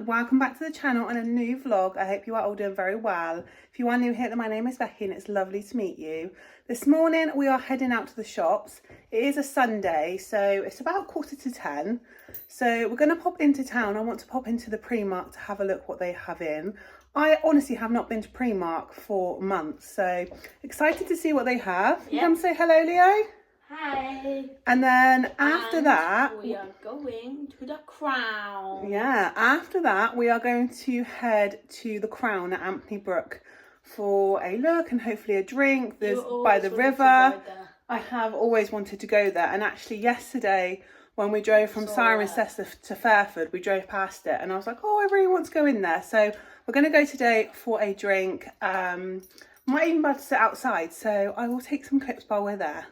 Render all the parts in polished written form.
everyone, welcome back to the channel and a new vlog. I hope you are all doing very well. If you are new here, my name is Becky and it's lovely to meet you. This morning we are heading out to the shops. It is a Sunday, so it's about 9:45. So we're going to pop into town. I want to pop into the Primark to have a look what they have in. I honestly have not been to Primark for months, so excited to see what they have. Yep. You come say hello, Leo. Hi. And then after that, we are going to the Crown. Yeah, after that, we are going to head to the Crown at Anthony Brook for a look and hopefully a drink. There's by the river. I have always wanted to go there. And actually yesterday, when we drove from Cirencester to Fairford, we drove past it and I was like, oh, I really want to go in there. So we're going to go today for a drink. Might even be able to sit outside. So I will take some clips while we're there.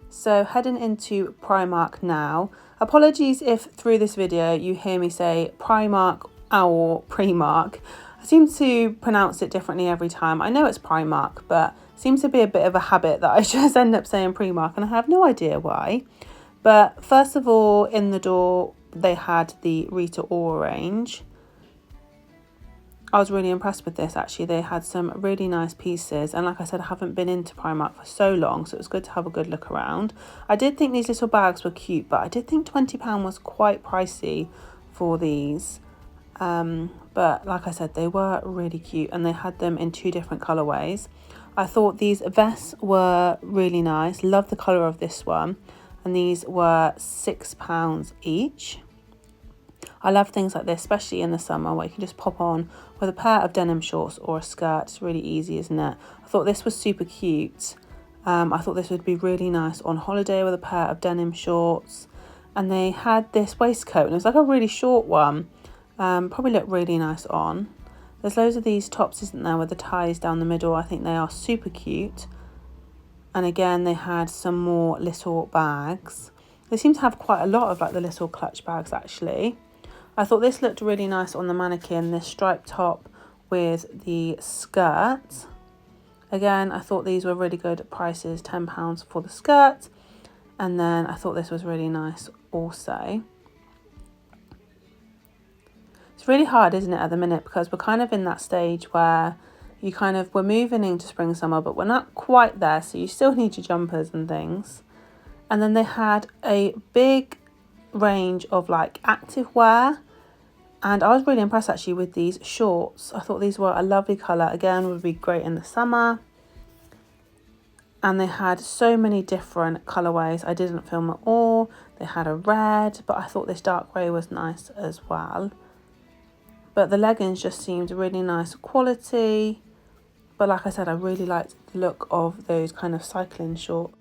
So heading into Primark now. Apologies if through this video you hear me say Primark or Primark. I seem to pronounce it differently every time. I know it's Primark, but it seems to be a bit of a habit that I just end up saying Primark and I have no idea why. But first of all, in the door, they had the Rita Ora range. I was really impressed with this actually. They had some really nice pieces and like I said, I haven't been into Primark for so long, so it was good to have a good look around. I did think these little bags were cute, but I did think £20 was quite pricey for these. But like I said, they were really cute and they had them in 2 different colourways. I thought these vests were really nice. Love the colour of this one. And these were £6 each. I love things like this, especially in the summer, where you can just pop on with a pair of denim shorts or a skirt. It's really easy, isn't it? I thought this was super cute. I thought this would be really nice on holiday with a pair of denim shorts. And they had this waistcoat, and it was like a really short one. Probably looked really nice on. There's loads of these tops, isn't there, with the ties down the middle. I think they are super cute. And again, they had some more little bags. They seem to have quite a lot of like the little clutch bags actually. I thought this looked really nice on the mannequin, this striped top with the skirt. Again, I thought these were really good prices, £10 for the skirt. And then I thought this was really nice also. It's really hard, isn't it, at the minute, because we're kind of in that stage where we're moving into spring, summer, but we're not quite there. So you still need your jumpers and things. And then they had a big range of like active wear, and I was really impressed actually with these shorts. I thought these were a lovely colour, again would be great in the summer. And they had so many different colourways. I didn't film it all. They had a red, but I thought this dark grey was nice as well. But the leggings just seemed really nice quality. But like I said, I really liked the look of those kind of cycling shorts.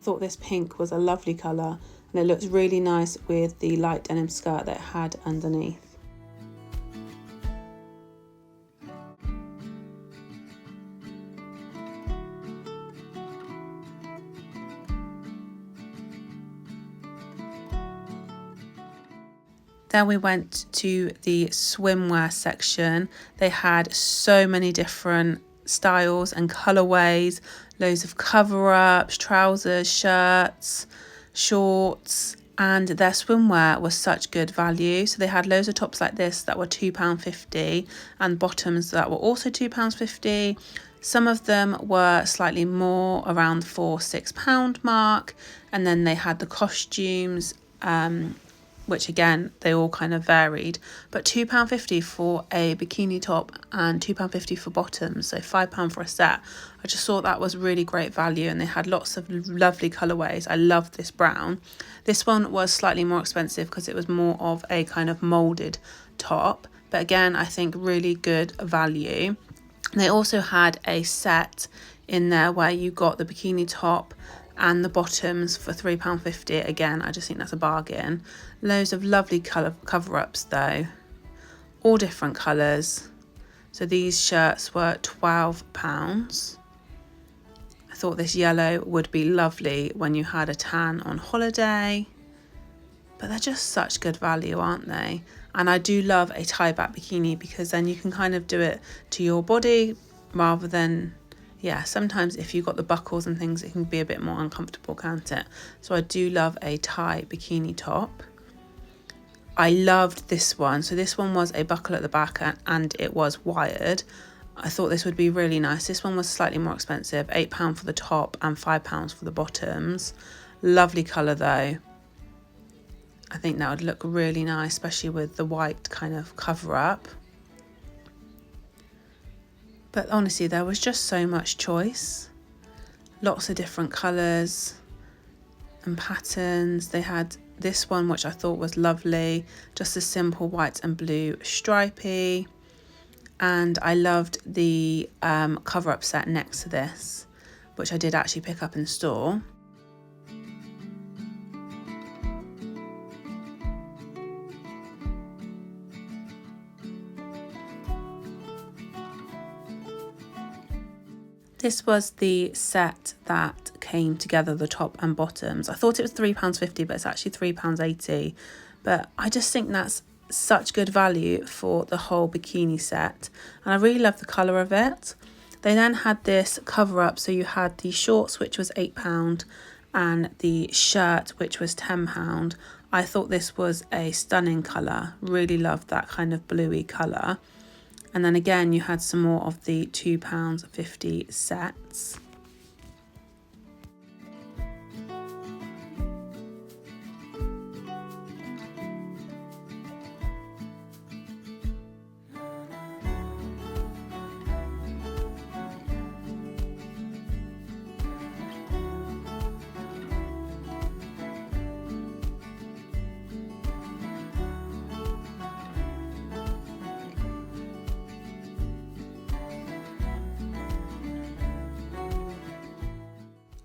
Thought this pink was a lovely colour and it looks really nice with the light denim skirt that it had underneath. Then we went to the swimwear section. They had so many different styles and colorways, loads of cover-ups, trousers, shirts, shorts, and their swimwear was such good value. So they had loads of tops like this that were £2.50 and bottoms that were also £2.50. Some of them were slightly more, around the £4-6 mark, and then they had the costumes, which again, they all kind of varied, but £2.50 for a bikini top and £2.50 for bottoms, so £5 for a set. I just thought that was really great value, and they had lots of lovely colourways. I loved this brown. This one was slightly more expensive because it was more of a kind of moulded top, but again, I think really good value. They also had a set in there where you got the bikini top and the bottoms for £3.50. Again, I just think that's a bargain. Loads of lovely cover-ups though, all different colours. So these shirts were £12. I thought this yellow would be lovely when you had a tan on holiday, but they're just such good value, aren't they? And I do love a tie back bikini because then you can kind of do it to your body rather than, yeah, sometimes if you've got the buckles and things, it can be a bit more uncomfortable, can't it? So I do love a tie bikini top. I loved this one. So this one was a buckle at the back and it was wired. I thought this would be really nice. This one was slightly more expensive, £8 for the top and £5 for the bottoms. Lovely colour though. I think that would look really nice, especially with the white kind of cover up. But honestly, there was just so much choice. Lots of different colours and patterns. They had this one, which I thought was lovely. Just a simple white and blue stripy. And I loved the cover up set next to this, which I did actually pick up in store. This was the set that came together, the top and bottoms. I thought it was £3.50, but it's actually £3.80. But I just think that's such good value for the whole bikini set. And I really love the colour of it. They then had this cover up. So you had the shorts, which was £8, and the shirt, which was £10. I thought this was a stunning colour. Really loved that kind of bluey colour. And then again, you had some more of the £2.50 sets.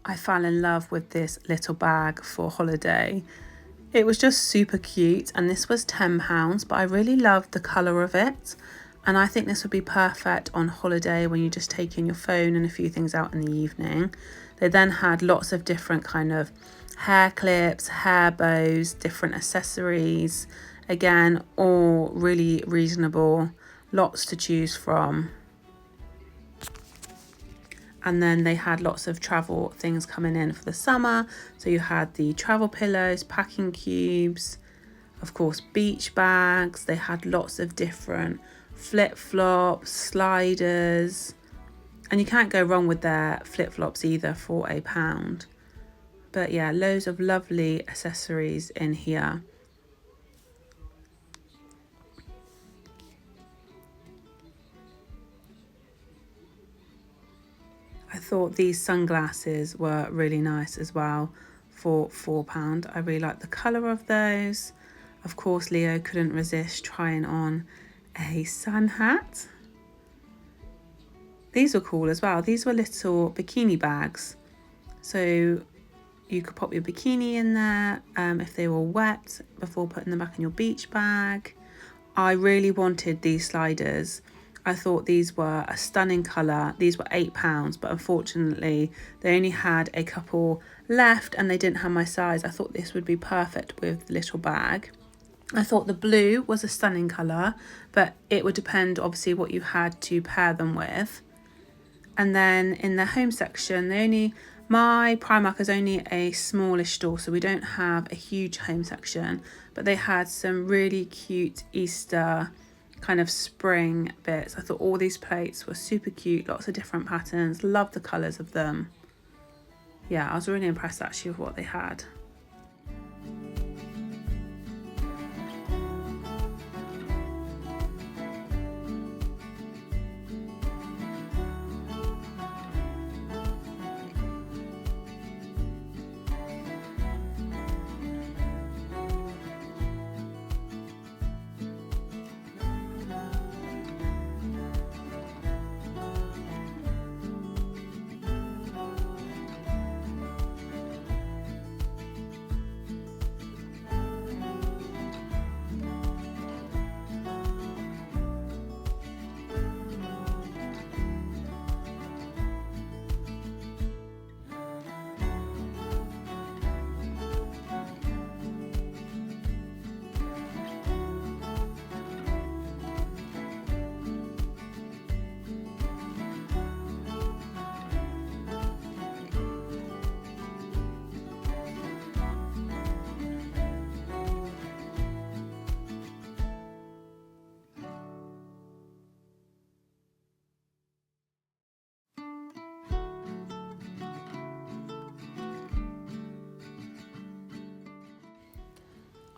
I fell in love with this little bag for holiday. It was just super cute, and this was £10, but I really loved the colour of it. And I think this would be perfect on holiday when you're just taking your phone and a few things out in the evening. They then had lots of different kind of hair clips, hair bows, different accessories. Again, all really reasonable, lots to choose from. And then they had lots of travel things coming in for the summer. So you had the travel pillows, packing cubes, of course, beach bags. They had lots of different flip-flops, sliders. And you can't go wrong with their flip-flops either for £1. But yeah, loads of lovely accessories in here. I thought these sunglasses were really nice as well for £4. I really like the colour of those. Of course, Leo couldn't resist trying on a sun hat. These were cool as well. These were little bikini bags. So you could pop your bikini in there if they were wet before putting them back in your beach bag. I really wanted these sliders. I thought these were a stunning colour. These were £8, but unfortunately they only had a couple left and they didn't have my size. I thought this would be perfect with the little bag. I thought the blue was a stunning colour, but it would depend obviously what you had to pair them with. And then in the home section, my Primark is only a smallish store, so we don't have a huge home section, but they had some really cute Easter kind of spring bits. I thought all these plates were super cute, lots of different patterns, love the colours of them. Yeah, I was really impressed actually with what they had.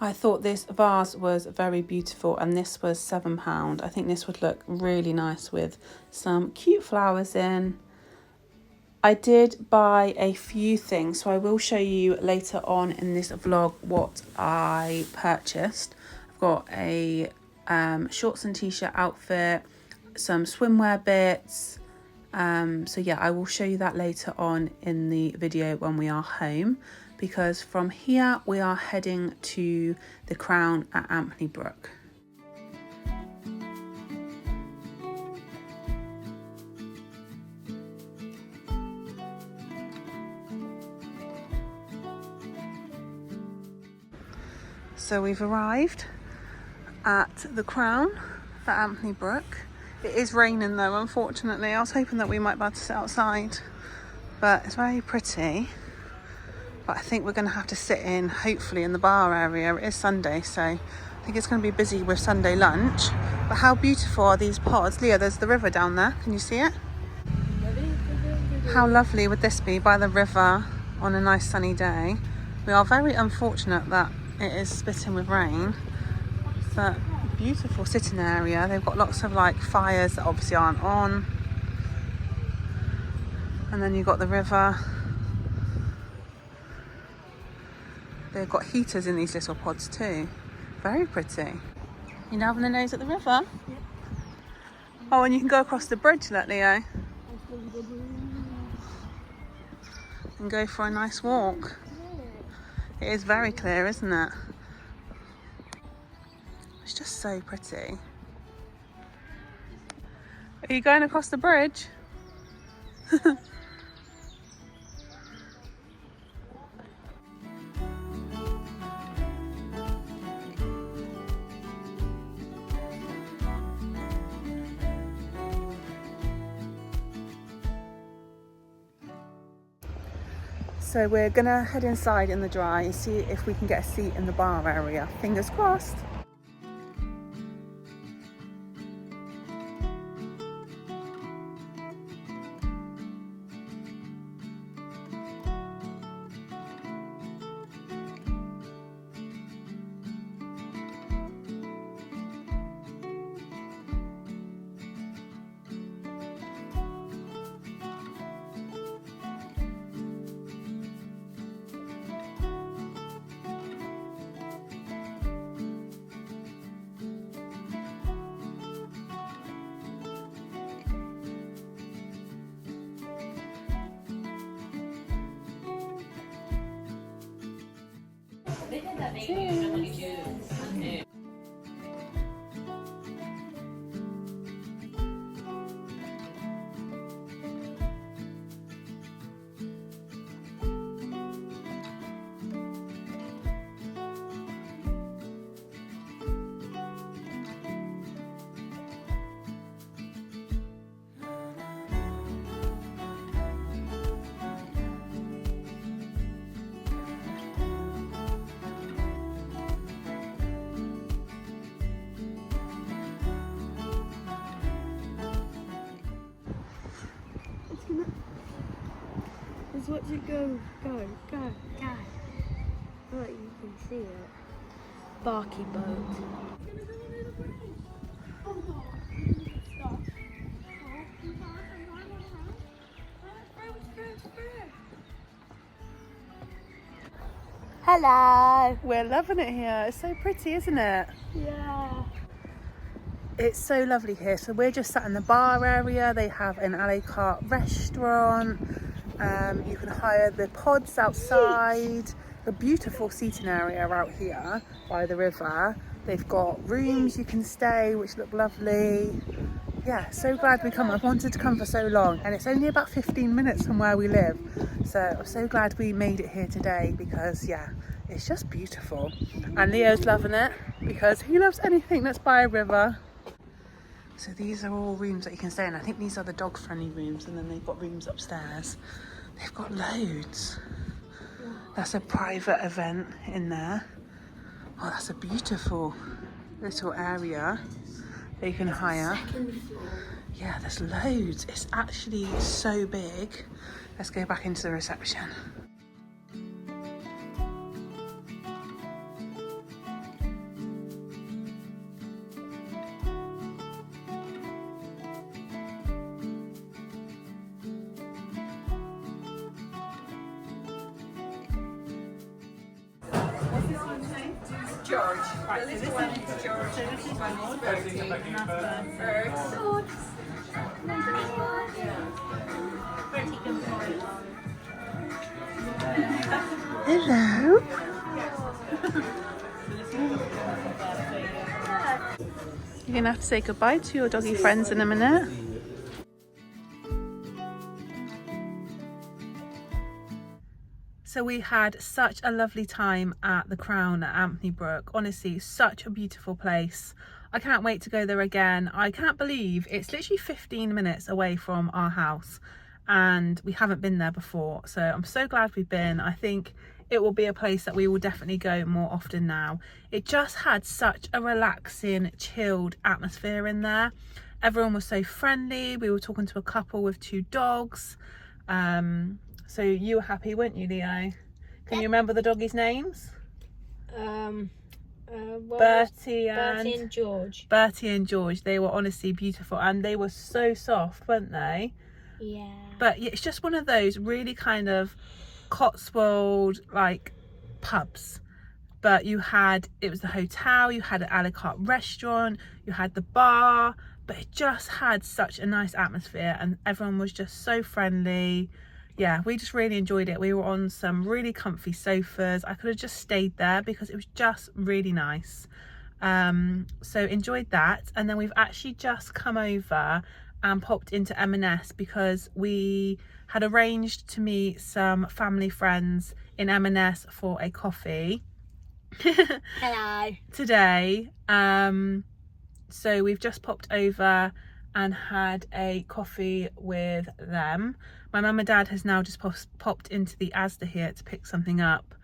I thought this vase was very beautiful, and this was £7. I think this would look really nice with some cute flowers in. I did buy a few things, so I will show you later on in this vlog what I purchased. I've got a shorts and t-shirt outfit, some swimwear bits. So yeah, I will show you that later on in the video when we are home, because from here we are heading to the Crown at Ampney Brook. So we've arrived at the Crown at Ampney Brook. It is raining though, unfortunately. I was hoping that we might be able to sit outside, but it's very pretty. But I think we're going to have to sit in, hopefully, in the bar area. It is Sunday, so I think it's going to be busy with Sunday lunch. But how beautiful are these pods? Leah, there's the river down there. Can you see it? How lovely would this be by the river on a nice sunny day? We are very unfortunate that it is spitting with rain, but beautiful sitting area. They've got lots of like fires that obviously aren't on. And then you've got the river. They've got heaters in these little pods too. Very pretty. You now having a nose at the river? Yeah. Oh, and you can go across the bridge, look, Leo. And go for a nice walk. It is very clear, isn't it? It's just so pretty. Are you going across the bridge? So we're gonna head inside in the dry and see if we can get a seat in the bar area. Fingers crossed. watch it go. Go, go, go. Oh, you can see it. Barky boat. Hello. We're loving it here. It's so pretty, isn't it? Yeah. It's so lovely here. So we're just sat in the bar area. They have an a la carte restaurant. You can hire the pods outside. A beautiful seating area out here by the river. They've got rooms you can stay, which look lovely. Yeah, so glad we come. I've wanted to come for so long, and it's only about 15 minutes from where we live. So I'm so glad we made it here today because, yeah, it's just beautiful. And Leo's loving it because he loves anything that's by a river. So these are all rooms that you can stay in. I think these are the dog-friendly rooms, and then they've got rooms upstairs. They've got loads. That's a private event in there. Oh, that's a beautiful little area that you can hire. Yeah, there's loads. It's actually so big. Let's go back into the reception. George. Right, so this is George. So this is Bertie. And that's Bertie. Hello. You're going to have to say goodbye to your doggy friends in a minute. So we had such a lovely time at the Crown at Anthony Brook. Honestly, such a beautiful place. I can't wait to go there again. I can't believe it's literally 15 minutes away from our house and we haven't been there before. So I'm so glad we've been. I think it will be a place that we will definitely go more often now. It just had such a relaxing, chilled atmosphere in there. Everyone was so friendly. We were talking to a couple with 2 dogs. So you were happy, weren't you, Leo? Can you remember the doggies' names? Bertie and George. Bertie and George. They were honestly beautiful and they were so soft, weren't they? Yeah. But yeah, it's just one of those really kind of Cotswold like pubs. But it was the hotel, you had an a la carte restaurant, you had the bar, but it just had such a nice atmosphere and everyone was just so friendly. Yeah, we just really enjoyed it. We were on some really comfy sofas. I could have just stayed there because it was just really nice. So enjoyed that. And then we've actually just come over and popped into M&S because we had arranged to meet some family friends in M&S for a coffee. Hello. Today. So we've just popped over and had a coffee with them. My mum and dad has now just popped into the Asda here to pick something up,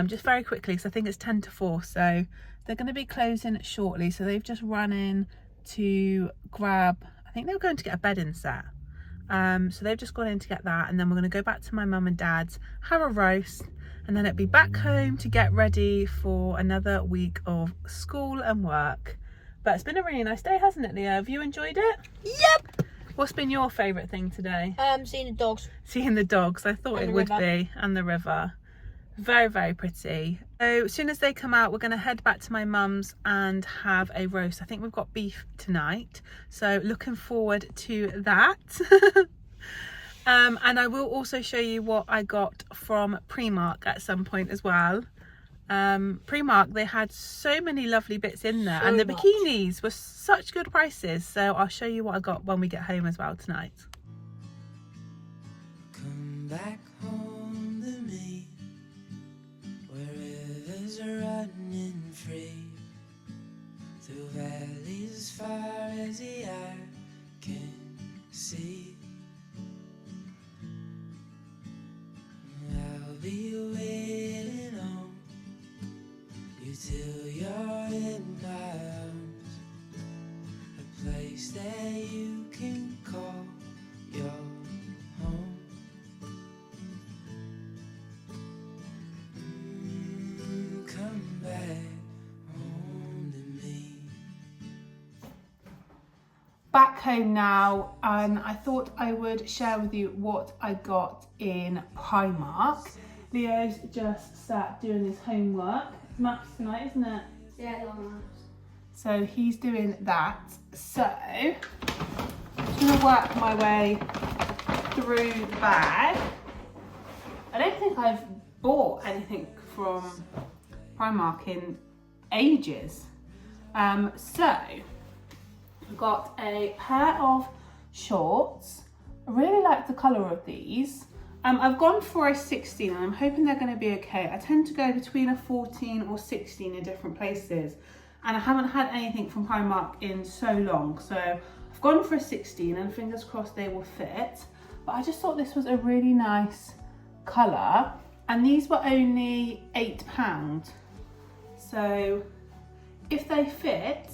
just very quickly because I think it's 10 to 4, so they're going to be closing shortly. So they've just run in to grab, I think they were going to get a bedding set. So they've just gone in to get that, and then we're going to go back to my mum and dad's, have a roast, and then it'll be back home to get ready for another week of school and work. But it's been a really nice day, hasn't it, Leo? Have you enjoyed it? Yep. What's been your favourite thing today? Seeing the dogs. Seeing the dogs. I thought it would be. And the river. Very, very pretty. So as soon as they come out, we're going to head back to my mum's and have a roast. I think we've got beef tonight. So looking forward to that. And I will also show you what I got from Primark at some point as well. Primark, they had so many lovely bits in there, and the bikinis were such good prices, so I'll show you what I got when we get home as well tonight. Come back home to me, where rivers are running free, through valleys as far as the eye can see. I'll be waiting on till you're in my arms, a place that you can call your home. back home now, and I thought I would share with you what I got in Primark. Leo's just sat doing his homework. It's maths tonight, isn't it? Yeah, long maths. So he's doing that. So I'm just gonna work my way through the bag. I don't think I've bought anything from Primark in ages. So I've got a pair of shorts. I really like the colour of these. I've gone for a 16 and I'm hoping they're going to be okay. I tend to go between a 14 or 16 in different places, and I haven't had anything from Primark in so long, so I've gone for a 16 and fingers crossed they will fit. But I just thought this was a really nice colour, and these were only £8. So if they fit,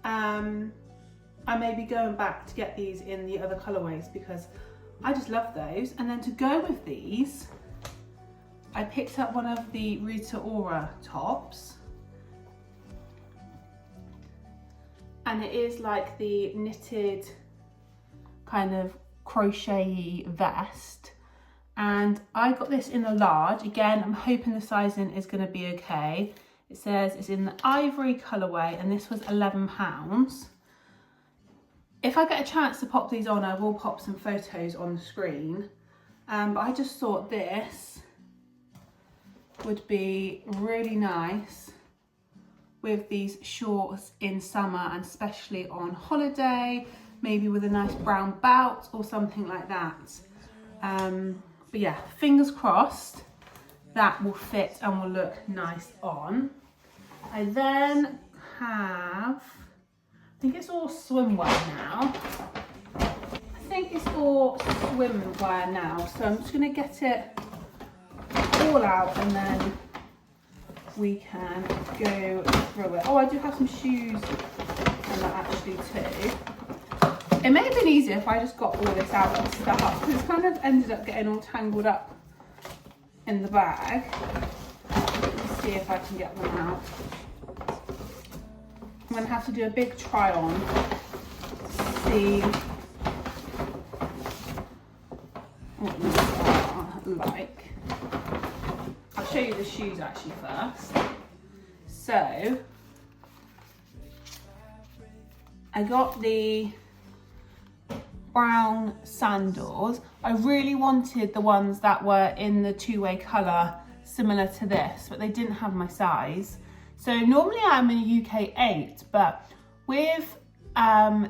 I may be going back to get these in the other colourways because I just love those. And then to go with these, I picked up one of the Rita Ora tops. And it is like the knitted kind of crochet vest. And I got this in a large. Again, I'm hoping the sizing is going to be okay. It says it's in the ivory colourway and this was £11. If I get a chance to pop these on, I will pop some photos on the screen. But I just thought this would be really nice with these shorts in summer, and especially on holiday, maybe with a nice brown belt or something like that. But yeah, fingers crossed that will fit and will look nice on. I then have, I think it's all swimwear now. So I'm just going to get it all out and then we can go through it. Oh, I do have some shoes and that actually too. It may have been easier if I just got all this out and stuff, because it's kind of ended up getting all tangled up in the bag. Let's see if I can get them out. I'm going to have to do a big try on to see what these are like. I'll show you the shoes actually first. So I got the brown sandals. I really wanted the ones that were in the two-way colour similar to this, but they didn't have my size. So normally I'm in a UK 8, but with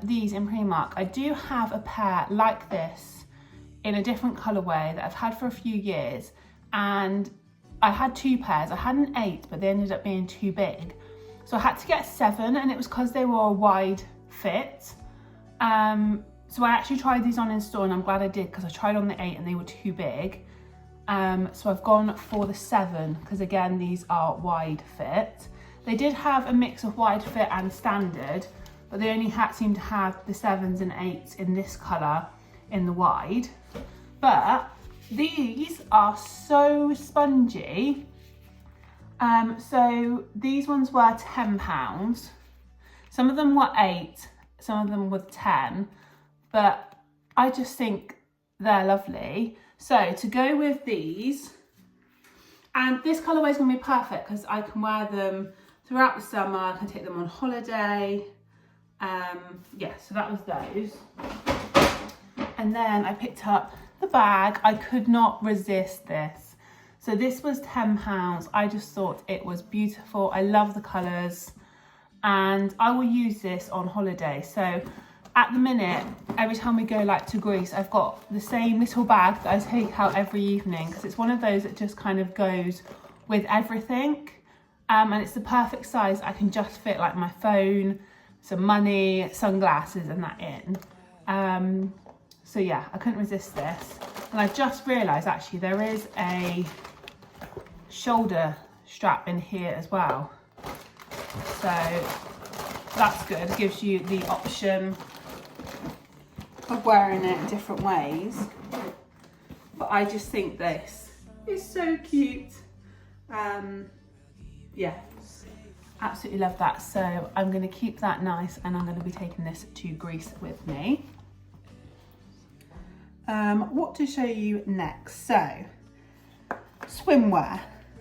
these in Primark, I do have a pair like this in a different colourway that I've had for a few years, and I had two pairs. I had an 8, but they ended up being too big. So I had to get a 7, and it was because they were a wide fit. So I actually tried these on in store, and I'm glad I did because I tried on the 8 and they were too big. So I've gone for the 7 because again, these are wide fit. They did have a mix of wide fit and standard, but they only seemed to have the 7s and 8s in this colour in the wide. But these are so spongy. So these ones were £10. Some of them were 8, some of them were 10, but I just think they're lovely. So to go with these, and this colourway is going to be perfect because I can wear them throughout the summer, I can take them on holiday. Yeah, so that was those. And then I picked up the bag. I could not resist this. So this was £10. I just thought it was beautiful. I love the colours and I will use this on holiday. So at the minute, every time we go like to Greece, I've got the same little bag that I take out every evening because it's one of those that just kind of goes with everything. And it's the perfect size. I can just fit like my phone, some money, sunglasses and that in. So yeah, I couldn't resist this. And I just realised actually there is a shoulder strap in here as well. So that's good, it gives you the option of wearing it in different ways. But I just think this is so cute. Yeah, Absolutely love that. So I'm going to keep that nice, and I'm going to be taking this to Greece with me. What to show you next? So, swimwear.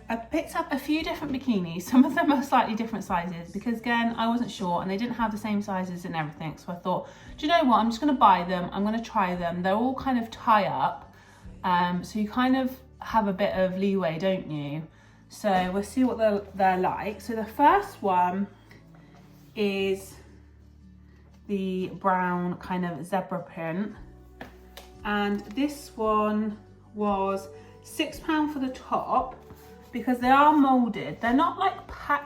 I picked up a few different bikinis. Some of them are slightly different sizes because, again, I wasn't sure and they didn't have the same sizes and everything. So I thought, do you know what? I'm just going to buy them. I'm going to try them. They're all kind of tie up. So you kind of have a bit of leeway, don't you? So we'll see what they're like. So the first one is the brown kind of zebra print. And this one was £6 for the top because they are molded. They're not like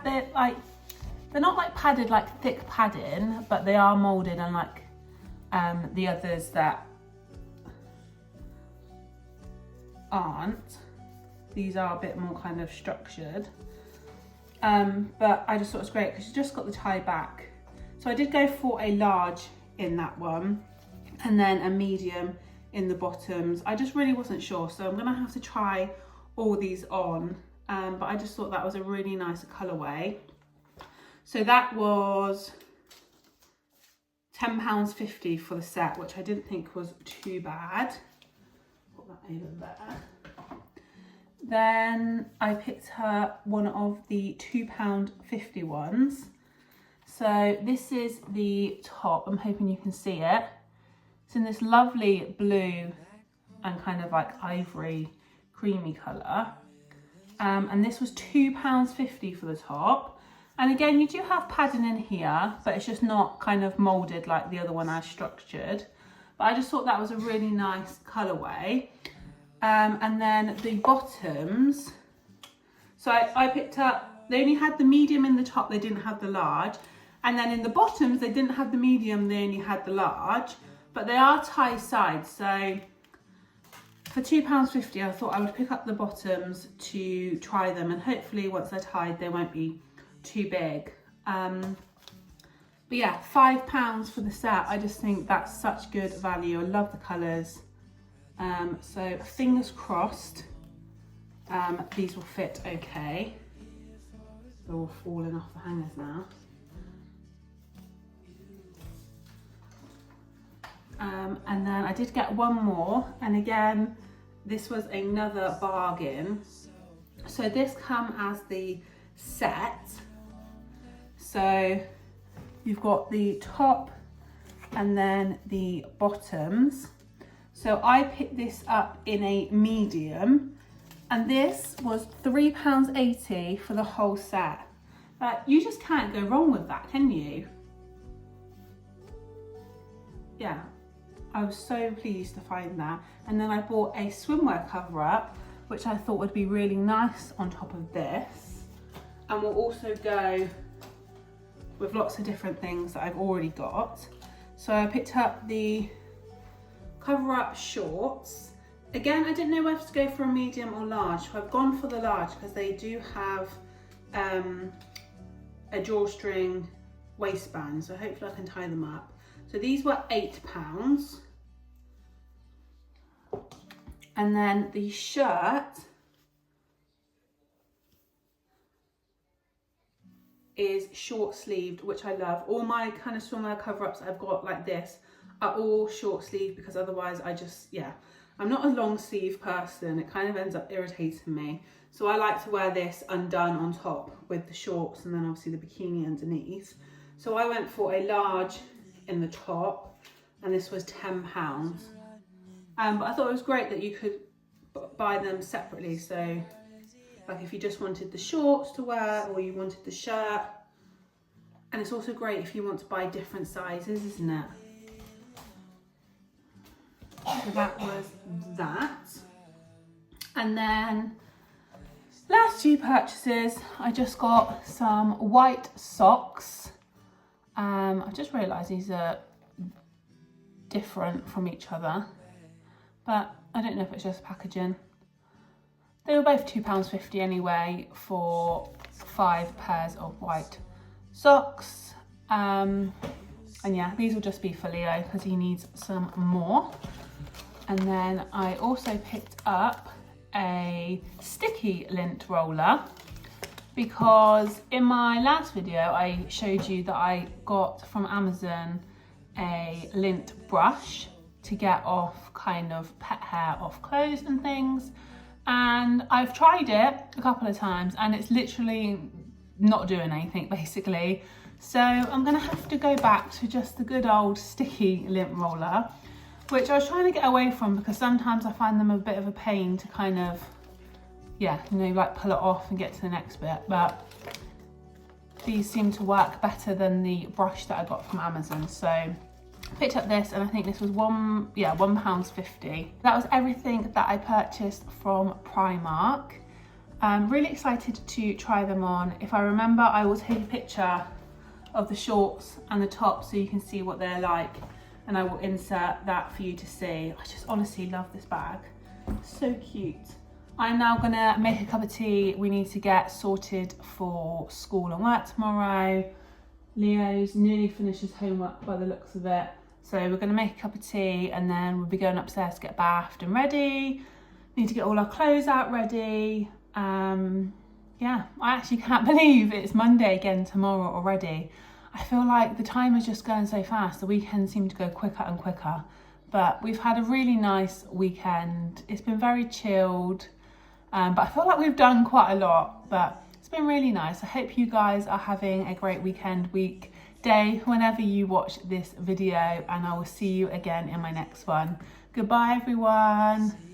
they're not like padded, like thick padding, but they are molded, unlike the others that aren't. These are a bit more kind of structured. But I just thought it was great because you just got the tie back. So I did go for a large in that one, and then a medium in the bottoms. I just really wasn't sure, so I'm gonna have to try all these on, but I just thought that was a really nice colorway. So that was £10.50 for the set, which I didn't think was too bad. Put that over there. Then I picked up one of the £2.50 ones. So this is the top. I'm hoping you can see it. It's in this lovely blue and kind of like ivory creamy colour. And this was £2.50 for the top. And again, you do have padding in here, but it's just not kind of moulded like the other one as structured. But I just thought that was a really nice colourway. And then the bottoms, so I picked up, they only had the medium in the top, they didn't have the large. And then in the bottoms, they didn't have the medium, they only had the large. But they are tie sides, so for £2.50, I thought I would pick up the bottoms to try them, and hopefully once they're tied, they won't be too big. But yeah, £5 for the set. I just think that's such good value. I love the colours. So fingers crossed, these will fit okay. They're all falling off the hangers now. And then I did get one more, and again, this was another bargain. So this comes as the set. So you've got the top and then the bottoms. So I picked this up in a medium, and this was £3.80 for the whole set. You just can't go wrong with that, can you? Yeah, I was so pleased to find that. And then I bought a swimwear cover up, which I thought would be really nice on top of this. And will also go with lots of different things that I've already got. So I picked up the cover up shorts. Again, I didn't know whether to go for a medium or large, so I've gone for the large because they do have a drawstring waistband, so hopefully I can tie them up. So these were £8. And then the shirt is short sleeved, which I love. All my kind of swimwear cover ups I've got like this are all short sleeve, because otherwise I'm not a long sleeve person. It kind of ends up irritating me. So I like to wear this undone on top with the shorts and then obviously the bikini underneath. So I went for a large in the top, and this was £10. But I thought it was great that you could buy them separately. So like if you just wanted the shorts to wear, or you wanted the shirt. And it's also great if you want to buy different sizes, isn't it? So that was that. And then last few purchases, I just got some white socks. I just realised these are different from each other, but I don't know if it's just packaging. They were both £2.50 anyway for 5 pairs of white socks. And yeah, these will just be for Leo because he needs some more. And then I also picked up a sticky lint roller. because in my last video I showed you that I got from Amazon a lint brush to get off kind of pet hair off clothes and things, and I've tried it a couple of times and it's literally not doing anything basically. So I'm gonna have to go back to just the good old sticky lint roller, which I was trying to get away from because sometimes I find them a bit of a pain to kind of, yeah, you know, like pull it off and get to the next bit. But these seem to work better than the brush that I got from Amazon. So I picked up this, and I think this was £1.50. That was everything that I purchased from Primark. I'm really excited to try them on. If I remember, I will take a picture of the shorts and the top so you can see what they're like, and I will insert that for you to see. I just honestly love this bag. So cute. I'm now gonna make a cup of tea. We need to get sorted for school and work tomorrow. Leo's nearly finished his homework by the looks of it. So we're gonna make a cup of tea and then we'll be going upstairs to get bathed and ready. Need to get all our clothes out ready. Yeah, I actually can't believe it's Monday again tomorrow already. I feel like the time is just going so fast. The weekends seem to go quicker and quicker. But we've had a really nice weekend. It's been very chilled. But I feel like we've done quite a lot, but it's been really nice. I hope you guys are having a great weekend, week, day, whenever you watch this video, and I will see you again in my next one. Goodbye, everyone.